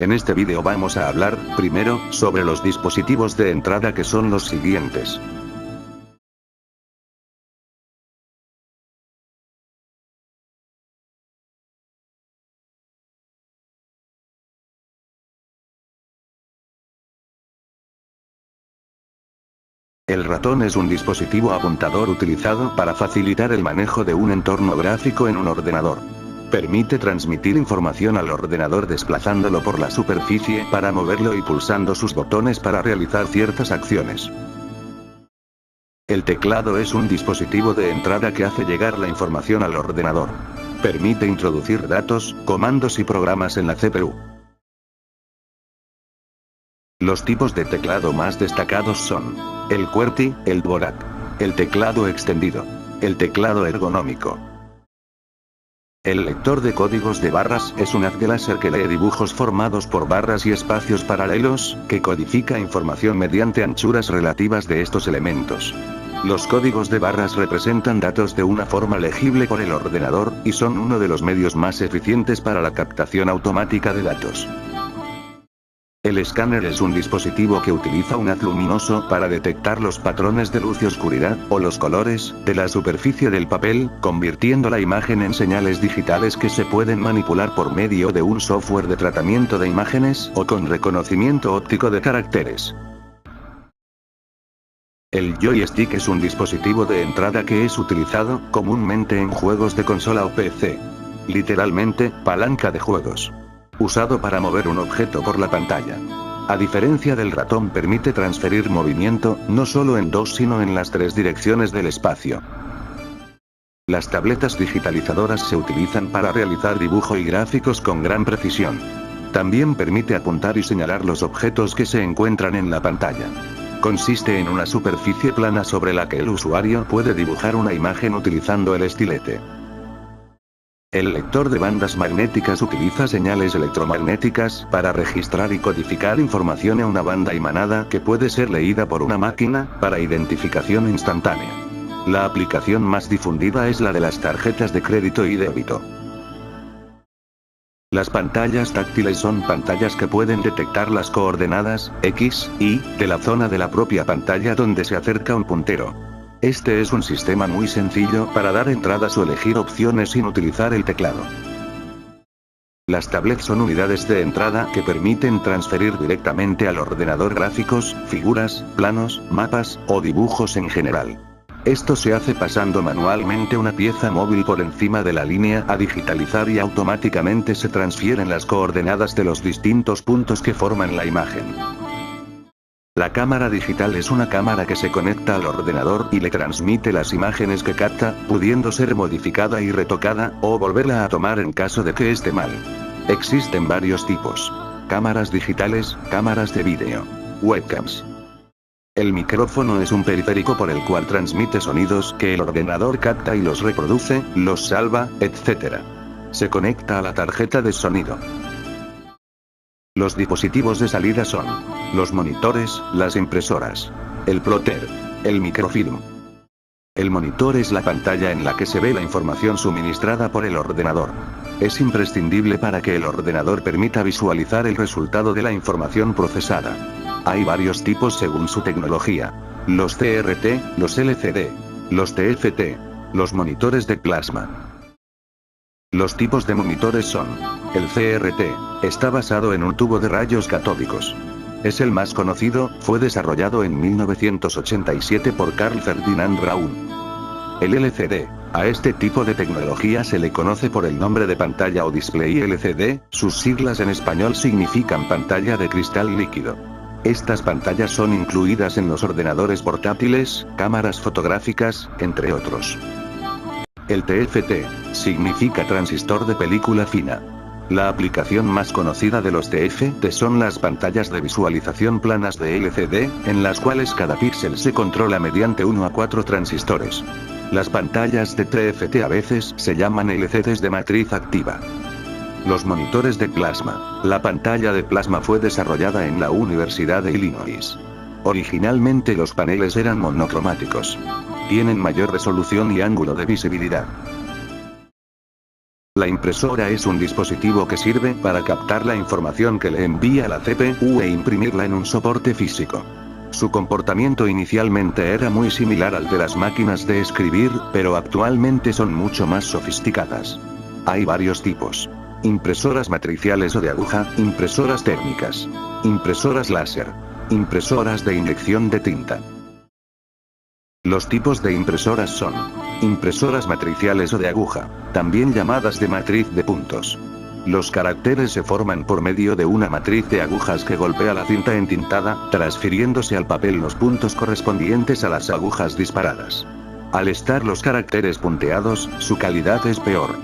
En este vídeo vamos a hablar, primero, sobre los dispositivos de entrada que son los siguientes. El ratón es un dispositivo apuntador utilizado para facilitar el manejo de un entorno gráfico en un ordenador. Permite transmitir información al ordenador desplazándolo por la superficie para moverlo y pulsando sus botones para realizar ciertas acciones. El teclado es un dispositivo de entrada que hace llegar la información al ordenador. Permite introducir datos, comandos y programas en la CPU. Los tipos de teclado más destacados son el QWERTY, el Dvorak, el teclado extendido, el teclado ergonómico. El lector de códigos de barras es un haz de láser que lee dibujos formados por barras y espacios paralelos, que codifica información mediante anchuras relativas de estos elementos. Los códigos de barras representan datos de una forma legible por el ordenador, y son uno de los medios más eficientes para la captación automática de datos. El escáner es un dispositivo que utiliza un haz luminoso para detectar los patrones de luz y oscuridad, o los colores, de la superficie del papel, convirtiendo la imagen en señales digitales que se pueden manipular por medio de un software de tratamiento de imágenes o con reconocimiento óptico de caracteres. El joystick es un dispositivo de entrada que es utilizado comúnmente en juegos de consola o PC. Literalmente, palanca de juegos. Usado para mover un objeto por la pantalla. A diferencia del ratón, permite transferir movimiento, no solo en dos sino en las tres direcciones del espacio. Las tabletas digitalizadoras se utilizan para realizar dibujo y gráficos con gran precisión. También permite apuntar y señalar los objetos que se encuentran en la pantalla. Consiste en una superficie plana sobre la que el usuario puede dibujar una imagen utilizando el estilete. El lector de bandas magnéticas utiliza señales electromagnéticas para registrar y codificar información en una banda emanada que puede ser leída por una máquina, para identificación instantánea. La aplicación más difundida es la de las tarjetas de crédito y débito. Las pantallas táctiles son pantallas que pueden detectar las coordenadas, X, Y, de la zona de la propia pantalla donde se acerca un puntero. Este es un sistema muy sencillo para dar entradas o elegir opciones sin utilizar el teclado. Las tablets son unidades de entrada que permiten transferir directamente al ordenador gráficos, figuras, planos, mapas, o dibujos en general. Esto se hace pasando manualmente una pieza móvil por encima de la línea a digitalizar y automáticamente se transfieren las coordenadas de los distintos puntos que forman la imagen. La cámara digital es una cámara que se conecta al ordenador y le transmite las imágenes que capta, pudiendo ser modificada y retocada, o volverla a tomar en caso de que esté mal. Existen varios tipos: cámaras digitales, cámaras de vídeo, webcams. El micrófono es un periférico por el cual transmite sonidos que el ordenador capta y los reproduce, los salva, etc. Se conecta a la tarjeta de sonido. Los dispositivos de salida son los monitores, las impresoras, el plotter, el microfilm. El monitor es la pantalla en la que se ve la información suministrada por el ordenador. Es imprescindible para que el ordenador permita visualizar el resultado de la información procesada. Hay varios tipos según su tecnología: los CRT, los LCD, los TFT, los monitores de plasma. Los tipos de monitores son: el CRT, está basado en un tubo de rayos catódicos. Es el más conocido, fue desarrollado en 1987 por Carl Ferdinand Braun. El LCD, a este tipo de tecnología se le conoce por el nombre de pantalla o display LCD, sus siglas en español significan pantalla de cristal líquido. Estas pantallas son incluidas en los ordenadores portátiles, cámaras fotográficas, entre otros. El TFT, significa transistor de película fina. La aplicación más conocida de los TFT son las pantallas de visualización planas de LCD, en las cuales cada píxel se controla mediante 1 a 4 transistores. Las pantallas de TFT a veces se llaman LCDs de matriz activa. Los monitores de plasma. La pantalla de plasma fue desarrollada en la Universidad de Illinois. Originalmente los paneles eran monocromáticos. Tienen mayor resolución y ángulo de visibilidad. La impresora es un dispositivo que sirve para captar la información que le envía la CPU e imprimirla en un soporte físico. Su comportamiento inicialmente era muy similar al de las máquinas de escribir, pero actualmente son mucho más sofisticadas. Hay varios tipos: impresoras matriciales o de aguja, impresoras térmicas, impresoras láser, impresoras de inyección de tinta. Los tipos de impresoras son: impresoras matriciales o de aguja, también llamadas de matriz de puntos. Los caracteres se forman por medio de una matriz de agujas que golpea la cinta entintada, transfiriéndose al papel los puntos correspondientes a las agujas disparadas. Al estar los caracteres punteados, su calidad es peor.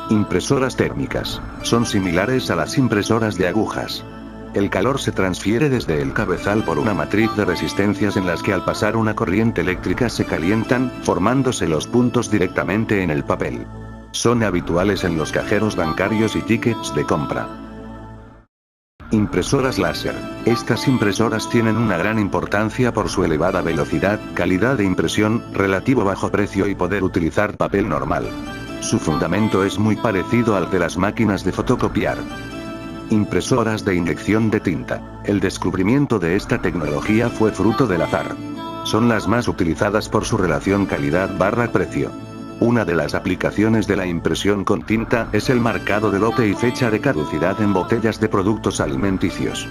Impresoras térmicas. Son similares a las impresoras de agujas. El calor se transfiere desde el cabezal por una matriz de resistencias en las que al pasar una corriente eléctrica se calientan, formándose los puntos directamente en el papel. Son habituales en los cajeros bancarios y tickets de compra. Impresoras láser. Estas impresoras tienen una gran importancia por su elevada velocidad, calidad de impresión, relativo bajo precio y poder utilizar papel normal. Su fundamento es muy parecido al de las máquinas de fotocopiar. Impresoras de inyección de tinta. El descubrimiento de esta tecnología fue fruto del azar. Son las más utilizadas por su relación calidad/precio. Una de las aplicaciones de la impresión con tinta es el marcado de lote y fecha de caducidad en botellas de productos alimenticios.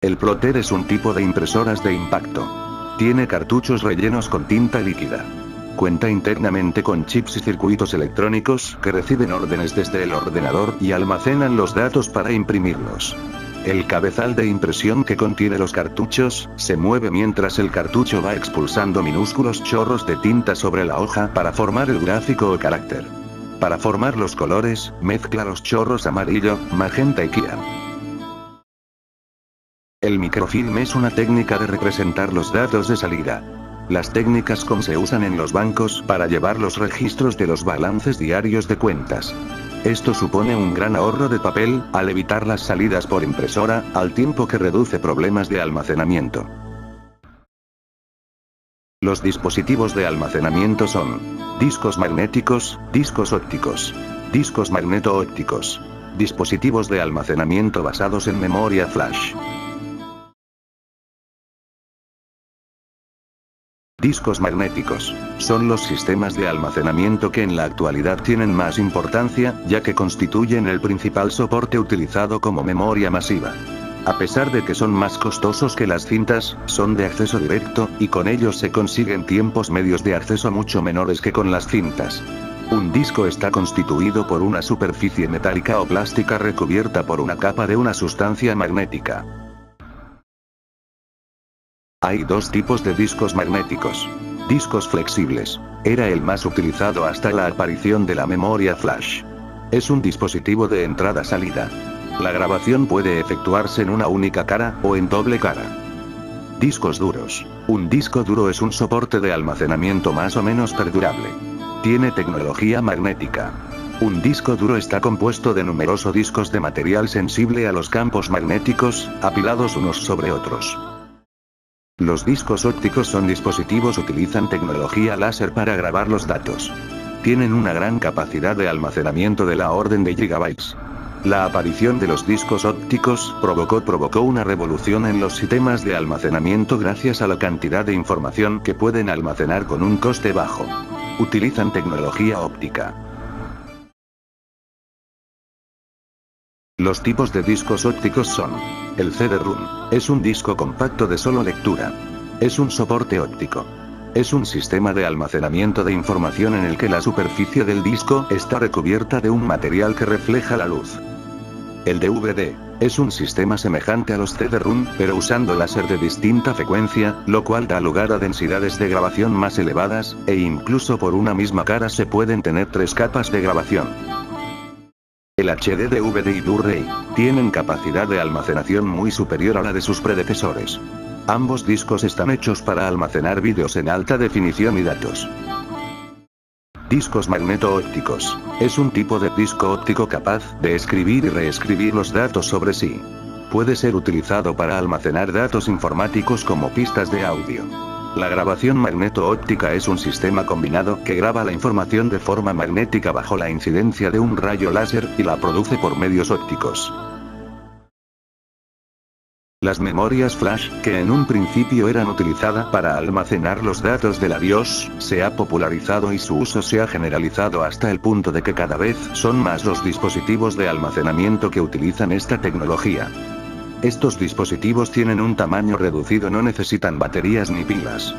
El plotter es un tipo de impresoras de impacto. Tiene cartuchos rellenos con tinta líquida. Cuenta internamente con chips y circuitos electrónicos que reciben órdenes desde el ordenador y almacenan los datos para imprimirlos. El cabezal de impresión que contiene los cartuchos se mueve mientras el cartucho va expulsando minúsculos chorros de tinta sobre la hoja para formar el gráfico o carácter. Para formar los colores, mezcla los chorros amarillo, magenta y cian. El microfilm es una técnica de representar los datos de salida. Las técnicas como se usan en los bancos para llevar los registros de los balances diarios de cuentas. Esto supone un gran ahorro de papel, al evitar las salidas por impresora, al tiempo que reduce problemas de almacenamiento. Los dispositivos de almacenamiento son: discos magnéticos, discos ópticos, discos magneto-ópticos, dispositivos de almacenamiento basados en memoria flash. Discos magnéticos. Son los sistemas de almacenamiento que en la actualidad tienen más importancia, ya que constituyen el principal soporte utilizado como memoria masiva. A pesar de que son más costosos que las cintas, son de acceso directo, y con ellos se consiguen tiempos medios de acceso mucho menores que con las cintas. Un disco está constituido por una superficie metálica o plástica recubierta por una capa de una sustancia magnética. Hay dos tipos de discos magnéticos. Discos flexibles. Era el más utilizado hasta la aparición de la memoria flash. Es un dispositivo de entrada-salida. La grabación puede efectuarse en una única cara, o en doble cara. Discos duros. Un disco duro es un soporte de almacenamiento más o menos perdurable. Tiene tecnología magnética. Un disco duro está compuesto de numerosos discos de material sensible a los campos magnéticos, apilados unos sobre otros. Los discos ópticos son dispositivos utilizan tecnología láser para grabar los datos. Tienen una gran capacidad de almacenamiento de la orden de gigabytes. La aparición de los discos ópticos provocó una revolución en los sistemas de almacenamiento gracias a la cantidad de información que pueden almacenar con un coste bajo. Utilizan tecnología óptica. Los tipos de discos ópticos son: el CD-ROM, es un disco compacto de solo lectura. Es un soporte óptico. Es un sistema de almacenamiento de información en el que la superficie del disco está recubierta de un material que refleja la luz. El DVD, es un sistema semejante a los CD-ROM, pero usando láser de distinta frecuencia, lo cual da lugar a densidades de grabación más elevadas, e incluso por una misma cara se pueden tener 3 capas de grabación. El HD DVD y Blu-ray tienen capacidad de almacenación muy superior a la de sus predecesores. Ambos discos están hechos para almacenar vídeos en alta definición y datos. Discos magneto-ópticos. Es un tipo de disco óptico capaz de escribir y reescribir los datos sobre sí. Puede ser utilizado para almacenar datos informáticos como pistas de audio. La grabación magneto-óptica es un sistema combinado que graba la información de forma magnética bajo la incidencia de un rayo láser, y la produce por medios ópticos. Las memorias flash, que en un principio eran utilizadas para almacenar los datos de la BIOS, se ha popularizado y su uso se ha generalizado hasta el punto de que cada vez son más los dispositivos de almacenamiento que utilizan esta tecnología. Estos dispositivos tienen un tamaño reducido, no necesitan baterías ni pilas.